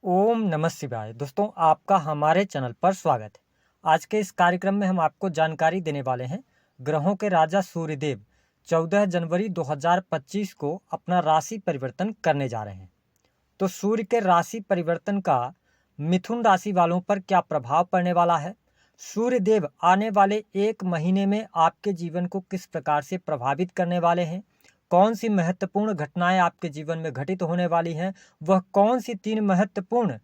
ओम नमः शिवाय। दोस्तों, आपका हमारे चैनल पर स्वागत है। आज के इस कार्यक्रम में हम आपको जानकारी देने वाले हैं ग्रहों के राजा सूर्यदेव 14 जनवरी 2025 को अपना राशि परिवर्तन करने जा रहे हैं। तो सूर्य के राशि परिवर्तन का मिथुन राशि वालों पर क्या प्रभाव पड़ने वाला है, सूर्यदेव आने वाले एक महीने में आपके जीवन को किस प्रकार से प्रभावित करने वाले हैं, कौन सी महत्वपूर्ण घटनाएं आपके जीवन में घटित होने वाली हैं, वह कौन सी 3 महत्वपूर्ण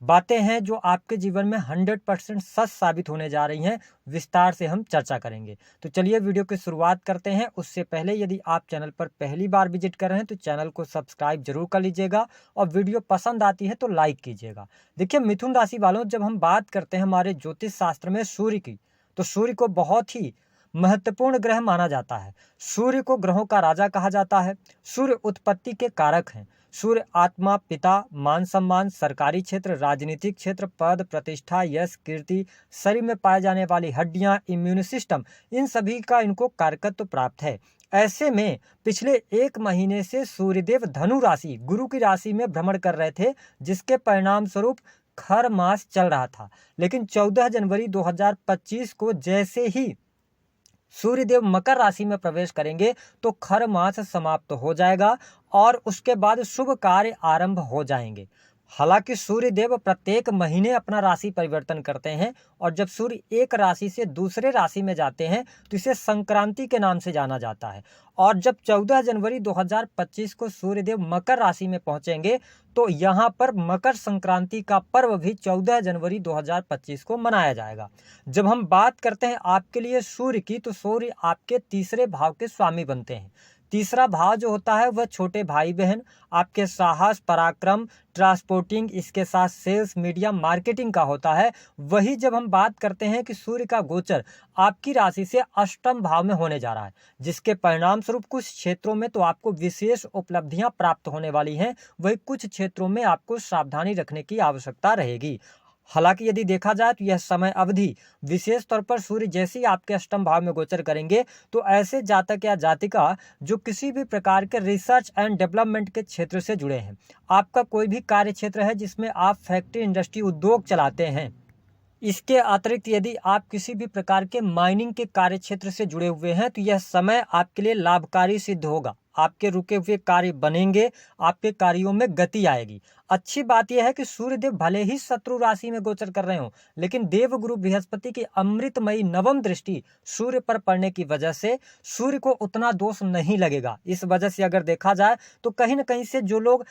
बातें हैं जो आपके जीवन में 100% सच साबित होने जा रही हैं, विस्तार से हम चर्चा करेंगे। तो चलिए वीडियो की शुरुआत करते हैं। उससे पहले यदि आप चैनल पर पहली बार विजिट कर रहे हैं तो चैनल को सब्सक्राइब जरूर कर लीजिएगा और वीडियो पसंद आती है तो लाइक कीजिएगा। देखिए मिथुन राशि वालों, जब हम बात करते हैं हमारे ज्योतिष शास्त्र में सूर्य की, तो सूर्य को बहुत ही महत्वपूर्ण ग्रह माना जाता है। सूर्य को ग्रहों का राजा कहा जाता है। सूर्य उत्पत्ति के कारक हैं। सूर्य आत्मा, पिता, मान सम्मान, सरकारी क्षेत्र, राजनीतिक क्षेत्र, पद, प्रतिष्ठा, यश, कीर्ति, शरीर में पाए जाने वाली हड्डियां, इम्यून सिस्टम, इन सभी का इनको कारकत्व प्राप्त है। ऐसे में पिछले एक महीने से सूर्यदेव धनु राशि, गुरु की राशि में भ्रमण कर रहे थे, जिसके परिणाम स्वरूप खर मास चल रहा था। लेकिन 14 जनवरी 2025 को जैसे ही सूर्यदेव मकर राशि में प्रवेश करेंगे तो खर मास समाप्त हो जाएगा और उसके बाद शुभ कार्य आरंभ हो जाएंगे। हालांकि सूर्यदेव प्रत्येक महीने अपना राशि परिवर्तन करते हैं और जब सूर्य एक राशि से दूसरे राशि में जाते हैं तो इसे संक्रांति के नाम से जाना जाता है। और जब 14 जनवरी 2025 को सूर्यदेव मकर राशि में पहुंचेंगे तो यहाँ पर मकर संक्रांति का पर्व भी 14 जनवरी 2025 को मनाया जाएगा। जब हम बात करते हैं आपके लिए सूर्य की, तो सूर्य आपके तीसरे भाव के स्वामी बनते हैं। तीसरा भाव जो होता है वह छोटे भाई बहन, आपके साहस, पराक्रम, ट्रांसपोर्टिंग, इसके साथ सेल्स, मीडिया, मार्केटिंग का होता है। वही जब हम बात करते हैं कि सूर्य का गोचर आपकी राशि से अष्टम भाव में होने जा रहा है, जिसके परिणाम स्वरूप कुछ क्षेत्रों में तो आपको विशेष उपलब्धियां प्राप्त होने वाली हैं, वही कुछ क्षेत्रों में आपको सावधानी रखने की आवश्यकता रहेगी। हालांकि यदि देखा जाए तो यह समय अवधि विशेष तौर पर सूर्य जैसे ही आपके अष्टम भाव में गोचर करेंगे तो ऐसे जातक या जातिका जो किसी भी प्रकार के रिसर्च एंड डेवलपमेंट के क्षेत्र से जुड़े हैं, आपका कोई भी कार्य क्षेत्र है जिसमें आप फैक्ट्री, इंडस्ट्री, उद्योग चलाते हैं, इसके अतिरिक्त यदि आप किसी भी प्रकार के माइनिंग के कार्य क्षेत्र से जुड़े हुए हैं तो यह समय आपके लिए लाभकारी सिद्ध होगा। आपके रुके हुए कार्य बनेंगे, आपके कार्यों में गति आएगी। अच्छी बात यह है कि सूर्यदेव भले ही शत्रु राशि में गोचर कर रहे हो, लेकिन देवगुरु बृहस्पति की अमृतमयी नवम दृष्टि सूर्य पर पड़ने की वजह से सूर्य को उतना दोष नहीं लगेगा। इस वजह से अगर देखा जाए तो कहीं न कहीं से जो लोग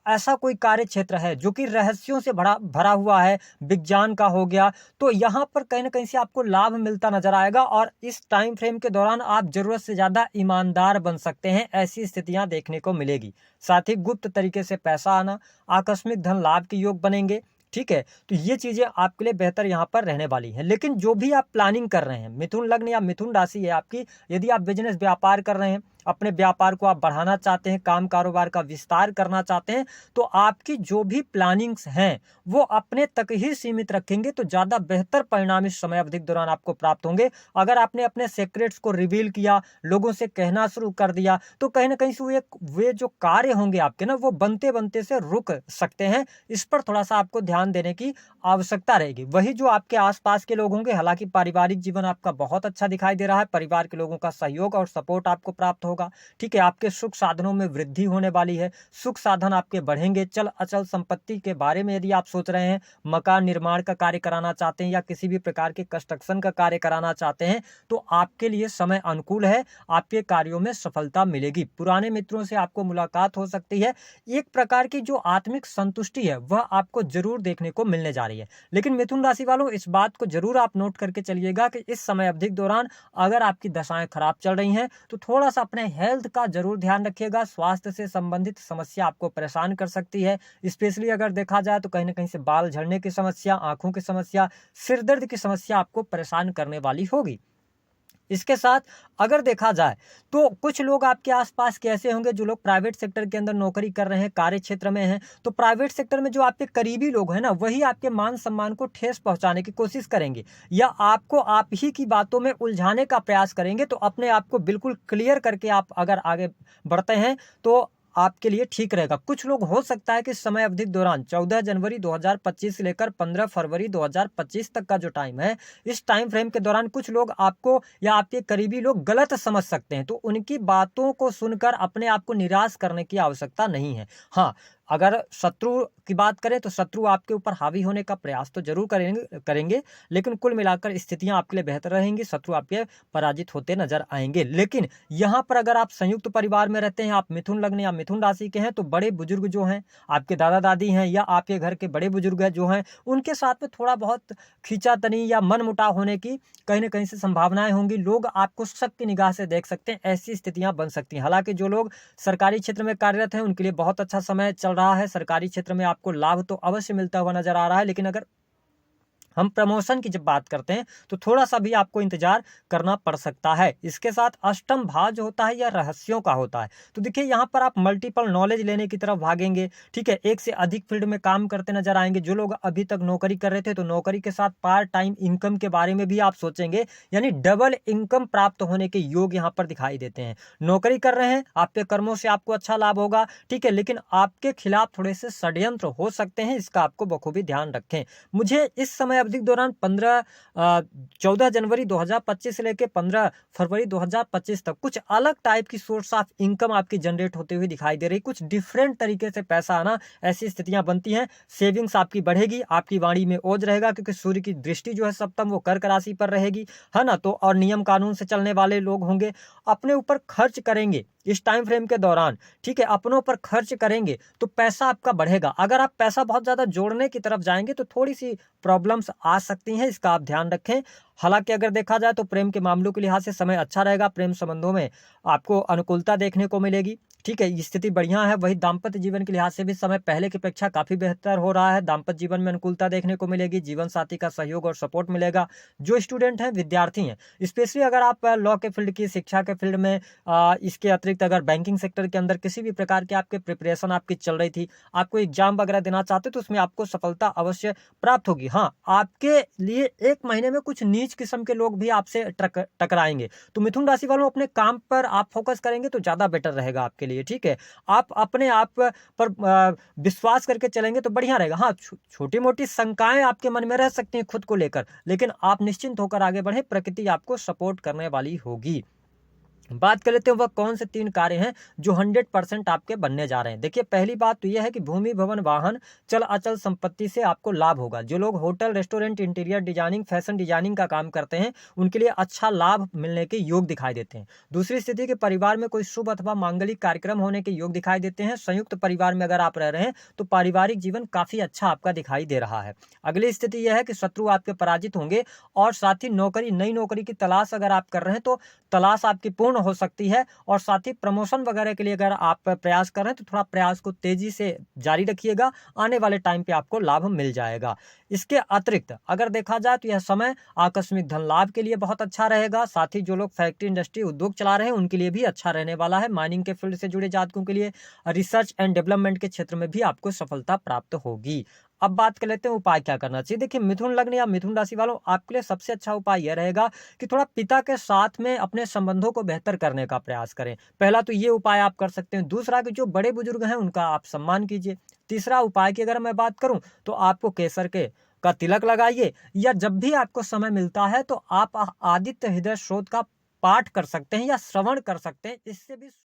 ऐसा कोई कार्य क्षेत्र है जो कि रहस्यों से भरा हुआ है, विज्ञान का हो गया, तो यहाँ पर कहीं न कहीं से आपको लाभ मिलता नजर आएगा और इस टाइम फ्रेम के दौरान आप जरूरत से ज्यादा ईमानदार बन सकते हैं। ऐसी स्थितियां देखने को मिलेगी। साथ ही गुप्त तरीके से पैसा आना, आकस्मिक धन लाभ के योग बनेंगे। ठीक है, तो ये चीजें आपके लिए बेहतर यहाँ पर रहने वाली हैं। लेकिन जो भी आप प्लानिंग कर रहे हैं, मिथुन लग्न या मिथुन राशि है आपकी, यदि आप बिजनेस व्यापार कर रहे हैं, अपने व्यापार को आप बढ़ाना चाहते हैं, काम कारोबार का विस्तार करना चाहते हैं, तो आपकी जो भी प्लानिंग्स हैं वो अपने तक ही सीमित रखेंगे तो ज्यादा बेहतर परिणाम इस समय अवधि के दौरान आपको प्राप्त होंगे। अगर आपने अपने सीक्रेट्स को रिवील किया, लोगों से कहना शुरू कर दिया, तो कहीं ना कहीं से वे जो कार्य होंगे आपके ना, वो बनते बनते से रुक सकते हैं। इस पर थोड़ा सा आपको ध्यान देने की आवश्यकता रहेगी। वही जो आपके आसपास के लोग होंगे, हालांकि पारिवारिक जीवन आपका बहुत अच्छा दिखाई दे रहा है, परिवार के लोगों का सहयोग और सपोर्ट आपको प्राप्त होगा। ठीक है, आपके सुख साधनों में वृद्धि होने वाली है, सुख साधन आपके बढ़ेंगे। चल अचल संपत्ति के बारे में यदि आप सोच रहे हैं, मकान निर्माण का कार्य कराना चाहते हैं या किसी भी प्रकार के कंस्ट्रक्शन का कार्य कराना चाहते हैं, तो आपके लिए समय अनुकूल है, आपके कार्यों में सफलता मिलेगी। पुराने मित्रों से आपको मुलाकात हो सकती है। एक प्रकार की जो आत्मिक संतुष्टि है वह आपको जरूर देखने को मिलने जा रही है। लेकिन मिथुन राशि वालों, इस बात को जरूर आप नोट करके चलिएगा कि इस समय अवधि के दौरान अगर आपकी दशाएं खराब चल रही हैं तो थोड़ा सा अपने हेल्थ का जरूर ध्यान रखिएगा। स्वास्थ्य से संबंधित समस्या आपको परेशान कर सकती है। स्पेशली अगर देखा जाए तो कहीं ना कहीं से बाल झड़ने की समस्या, आंखों की समस्या, सिर दर्द की समस्या आपको परेशान करने वाली होगी। इसके साथ अगर देखा जाए तो कुछ लोग आपके आसपास के ऐसे होंगे जो लोग प्राइवेट सेक्टर के अंदर नौकरी कर रहे हैं, कार्य क्षेत्र में हैं, तो प्राइवेट सेक्टर में जो आपके करीबी लोग हैं ना, वही आपके मान सम्मान को ठेस पहुंचाने की कोशिश करेंगे या आपको आप ही की बातों में उलझाने का प्रयास करेंगे। तो अपने आप को बिल्कुल क्लियर करके आप अगर आगे बढ़ते हैं तो आपके लिए ठीक रहेगा। कुछ लोग हो सकता है कि समय अवधि के दौरान 14 जनवरी 2025 से लेकर 15 फरवरी 2025 तक का जो टाइम है, इस टाइम फ्रेम के दौरान कुछ लोग आपको या आपके करीबी लोग गलत समझ सकते हैं, तो उनकी बातों को सुनकर अपने आप को निराश करने की आवश्यकता नहीं है। हाँ, अगर शत्रु की बात करें तो शत्रु आपके ऊपर हावी होने का प्रयास तो जरूर करेंगे, लेकिन कुल मिलाकर स्थितियां आपके लिए बेहतर रहेंगी, शत्रु आपके पराजित होते नजर आएंगे। लेकिन यहाँ पर अगर आप संयुक्त परिवार में रहते हैं, आप मिथुन लग्न या मिथुन राशि के हैं, तो बड़े बुजुर्ग जो हैं, आपके दादा दादी हैं या आपके घर के बड़े बुजुर्ग हैं जो हैं, उनके साथ में थोड़ा बहुत खींचातनी या मनमुटाव होने की कहीं ना कहीं से संभावनाएं होंगी। लोग आपको शक की निगाह से देख सकते हैं, ऐसी स्थितियां बन सकती हैं। हालांकि जो लोग सरकारी क्षेत्र में कार्यरत हैं उनके लिए बहुत अच्छा समय चल रहा है। सरकारी क्षेत्र में आपको लाभ तो अवश्य मिलता हुआ नजर आ रहा है, लेकिन अगर हम प्रमोशन की जब बात करते हैं तो थोड़ा सा भी आपको इंतजार करना पड़ सकता है। इसके साथ अष्टम भाव जो होता है यह रहस्यों का होता है, तो देखिए यहाँ पर आप मल्टीपल नॉलेज लेने की तरफ भागेंगे। ठीक है, एक से अधिक फील्ड में काम करते नजर आएंगे। जो लोग अभी तक नौकरी कर रहे थे तो नौकरी के साथ पार्ट टाइम इनकम के बारे में भी आप सोचेंगे, यानी डबल इनकम प्राप्त होने के योग यहाँ पर दिखाई देते हैं। नौकरी कर रहे हैं, आपके कर्मों से आपको अच्छा लाभ होगा। ठीक है, लेकिन आपके खिलाफ थोड़े से षड्यंत्र हो सकते हैं, इसका आपको बखूबी ध्यान रखें। मुझे इस समय अवधि के दौरान 14 जनवरी 2025 से लेकर 15 फरवरी 2025 तक कुछ अलग टाइप की सोर्स ऑफ इनकम आपकी जनरेट होते हुए दिखाई दे रही, कुछ डिफरेंट तरीके से पैसा आना, ऐसी स्थितियां बनती हैं। सेविंग्स आपकी बढ़ेगी, आपकी वाणी में ओज रहेगा, क्योंकि सूर्य की दृष्टि जो है सप्तम वो कर्क राशि पर रहेगी, है ना। तो और नियम कानून से चलने वाले लोग होंगे, अपने ऊपर खर्च करेंगे इस टाइम फ्रेम के दौरान। ठीक है, अपनों पर खर्च करेंगे तो पैसा आपका बढ़ेगा। अगर आप पैसा बहुत ज्यादा जोड़ने की तरफ जाएंगे तो थोड़ी सी प्रॉब्लम्स आ सकती हैं, इसका आप ध्यान रखें। हालांकि अगर देखा जाए तो प्रेम के मामलों के लिहाज से समय अच्छा रहेगा, प्रेम संबंधों में आपको अनुकूलता देखने को मिलेगी। ठीक है, स्थिति बढ़िया है। वही दाम्पत्य जीवन के लिहाज से भी समय पहले की अपेक्षा काफी बेहतर हो रहा है। दाम्पत्य जीवन में अनुकूलता देखने को मिलेगी, जीवन साथी का सहयोग और सपोर्ट मिलेगा। जो स्टूडेंट हैं, विद्यार्थी हैं, स्पेशली अगर आप लॉ के फील्ड की, शिक्षा के फील्ड में, इसके अतिरिक्त अगर बैंकिंग सेक्टर के अंदर किसी भी प्रकार के आपके प्रिपरेशन आपकी चल रही थी, आपको एग्जाम वगैरह देना चाहते तो उसमें आपको सफलता अवश्य प्राप्त होगी। हाँ, आपके लिए एक महीने में कुछ नीच किस्म के लोग भी आपसे टकराएंगे, तो मिथुन राशि वालों अपने काम पर आप फोकस करेंगे तो ज्यादा बेटर रहेगा आपके लिए। ठीक है, आप अपने आप पर विश्वास करके चलेंगे तो बढ़िया रहेगा। हाँ, छोटी मोटी शंकाएं आपके मन में रह सकती हैं खुद को लेकर, लेकिन आप निश्चिंत होकर आगे बढ़े, प्रकृति आपको सपोर्ट करने वाली होगी। बात कर लेते हैं वह कौन से 3 कार्य हैं जो 100% आपके बनने जा रहे हैं। देखिए, पहली बात तो यह है कि भूमि, भवन, वाहन, चल अचल संपत्ति से आपको लाभ होगा। जो लोग hotel, restaurant, interior designing, fashion designing का काम करते हैं उनके लिए अच्छा लाभ मिलने के योग दिखाई देते हैं। दूसरी स्थिति के परिवार में कोई शुभ अथवा मांगलिक कार्यक्रम होने के योग दिखाई देते हैं। संयुक्त परिवार में अगर आप रह रहे हैं तो पारिवारिक जीवन काफी अच्छा आपका दिखाई दे रहा है। अगली स्थिति यह है कि शत्रु आपके पराजित होंगे, और साथ ही नौकरी, नई नौकरी की तलाश अगर आप कर रहे हैं तो तलाश आपकी पूर्ण हो सकती है। और साथ ही प्रमोशन वगैरह के लिए अगर आप प्रयास कर रहे हैं तो थोड़ा प्रयास को तेजी से जारी रखिएगा, आने वाले टाइम पे आपको लाभ मिल जाएगा। इसके अतिरिक्त अगर देखा जाए तो यह समय आकस्मिक धन लाभ के लिए बहुत अच्छा रहेगा। साथ ही जो लोग फैक्ट्री, इंडस्ट्री, उद्योग चला रहे हैं उनके लिए भी अच्छा रहने वाला है। माइनिंग के फील्ड से जुड़े जातकों के लिए, रिसर्च एंड डेवलपमेंट के क्षेत्र में भी आपको सफलता प्राप्त होगी। अब बात कर लेते हैं उपाय क्या करना चाहिए। देखिए, मिथुन लग्न या मिथुन राशि वालों, आपके लिए सबसे अच्छा उपाय यह रहेगा कि थोड़ा पिता के साथ में अपने संबंधों को बेहतर करने का प्रयास करें। पहला तो ये उपाय आप कर सकते हैं। दूसरा कि जो बड़े बुजुर्ग हैं उनका आप सम्मान कीजिए। तीसरा उपाय की अगर मैं बात करूं तो आपको केसर के का तिलक लगाइए, या जब भी आपको समय मिलता है तो आप आदित्य हृदय स्त्रोत का पाठ कर सकते हैं या श्रवण कर सकते हैं। इससे भी